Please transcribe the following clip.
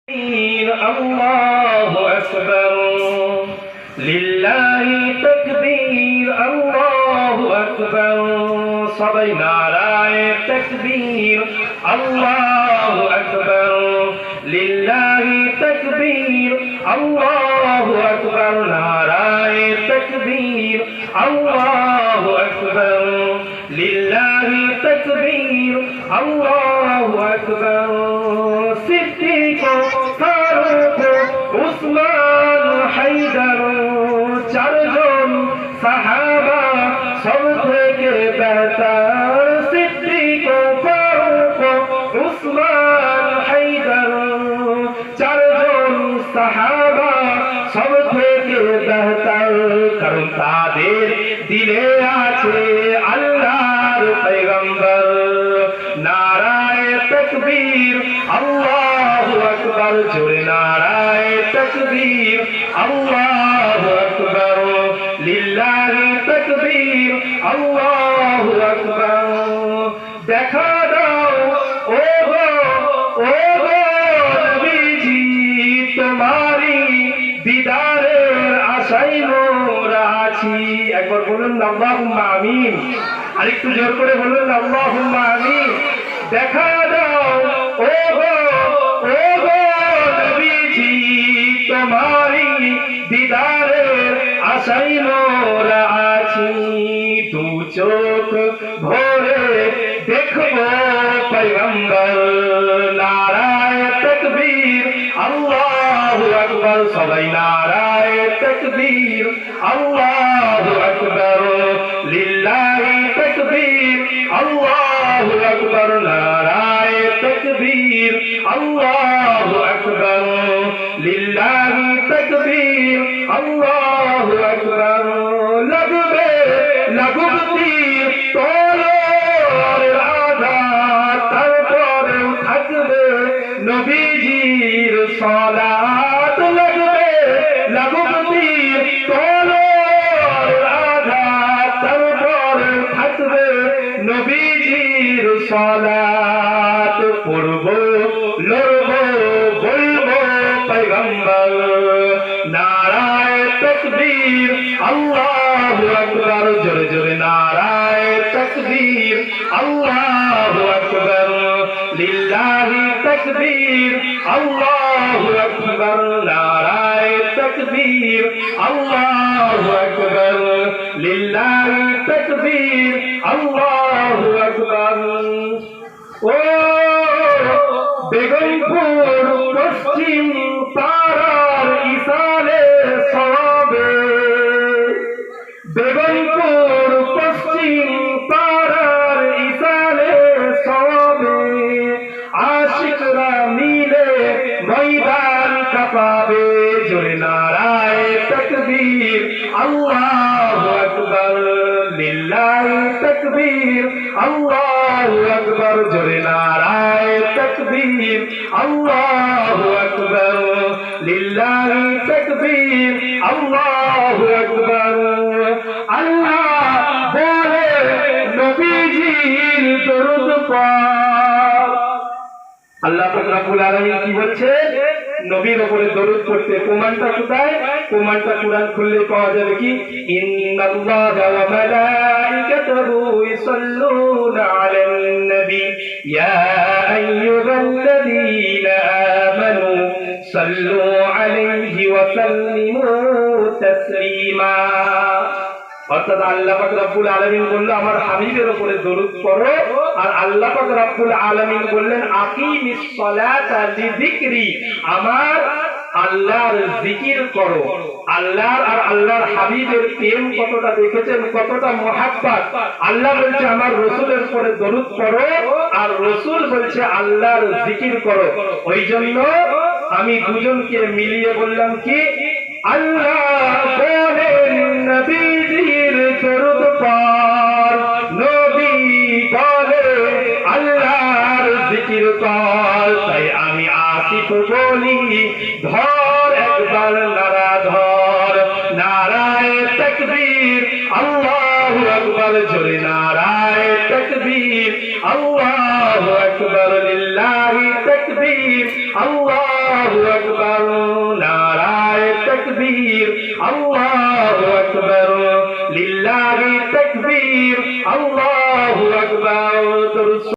الله أكبر لله تكبير الله أكبر সবাই নারায়ে তাকবীর আল্লাহু আকবার লিল্লাহি তাকবীর আল্লাহু আকবার নারায়ে তাকবীর আল্লাহু আকবার লিল্লাহি তাকবীর আল্লাহু আকবার সিদ্দিক ফারুক উসমান হায়দার চারজন সাহাবা সব থেকে বেহতর সিদ্দিক ফারুক উসমান হায়দার চারজন সাহাবা সব থেকে বেহতর কারণ তাদের দিলে আছে আল্লাহর পয়গম্বর নারায়ে তাকবীর আল্লাহু আকবার জোরে নারায়ে তাকবীর আল্লাহু আকবার লিল্লাহি তাকবীর আল্লাহু আকবার দেখা দাও ও গো নবীজি তোমারি দিদারের আশায় মোরা আছি একবার বলুন আল্লাহুম্মা আমিন আরেকটু জোর করে বলুন আল্লাহুম্মা আমিন দেখা দাও ও গো নবীজি তোমারি দিদারের আশায় মোরা আছি দু চোখ ভরে দেখবো পয়গম্বর নারায়ে তাকবীর আল্লাহু আকবার সবাই নারায়ে তাকবীর আল্লাহু আকবার লিল্লাহি তাকবীর আল্লাহু আকবার নারায়ে তাকবীর আল্লাহু আকবার লিল্লাহি তাকবীর আল্লাহু আকবার লাগবে তীর তলোয়ারের আঘাত তারপরেও থাকবে নবীজির সালাত লাগবে তীর তলোয়ারের আঘাত তারপরেও থাকবে নবীজির সালাত পড়ব লড়ব বলবো পয়গম্বর নারায়ে তাকবীর আল্লাহু আকবার জোরে জোরে নারায়ে তাকবীর আল্লাহু আকবার লিল্লাহি তাকবীর আল্লাহু আকবার নারায়ে তাকবীর আল্লাহু আকবার লিল্লাহি তাকবীর আল্লাহু আকবার ও বেগমপুর পশ্চিম পাড়ার ইসালে সবে বেগমপুর পশ্চিম পাড়ার ইসালে সবে আশিকরা মিলে ময়দান কাঁপাবে জোরে নারায়ে তাকবীর আল্লাহু আকবার লিল্লাহি তাকবীর আল্লাহু আকবার জোরে নারায়ে তাকবীর আল্লাহু আকবার লিল্লাহি তাকবীর আল্লাহু আকবার আল্লাহ বলে নবীজির দরুদ পড় আল্লাহ পাক রব্বুল আলামিন কি বলছে নবীর উপরে দরুদ পড়তে প্রমাণটা কোথায় প্রমাণটা কুরআন খুললে পাওয়া যাবে কি ইন্নাল্লাহা ওয়া মালাইকাতুহু ইউসাল্লুনা আলান নবী ইয়া আইয়ুহাল্লাযীনা আমানু সাল্লু আলাইহি ওয়া সাল্লিমু তাসলিমা অর্থাৎ আল্লাহ পাক রব্বুল আলামিন বলল আমার হাবিবের উপরে দরুদ পড়ো আর আল্লাহ পাক রব্বুল আলামিন বললেন আকিমিস সালাতা লিযিকরি আমার আল্লাহর জিকির করো আল্লাহর আর আল্লাহর হাবিবের প্রেম কতটা দেখেছেন কতটা মহাব্বত আল্লাহ বলছে আমার রাসূলের উপরে দরুদ পড়ো আর রাসূল বলছে আল্লাহর জিকির করো ওই জন্য আমি দুজনকে মিলিয়ে বললাম কি আল্লাহ বলেন নবীজির দরুদ পড় নবী বলে আল্লাহর জিকির কর তাই আমি আসিফ বলি ধর একবার নারা ধর নারায়ে তাকবীর আল্লাহু আকবার জোরে নারায়ে তাকবীর আল্লাহু আকবার লিল্লাহি তাকবীর আল্লাহু তাকবীর, আল্লাহু আকবার, লিল্লাহি তাকবীর, আল্লাহু আকবার।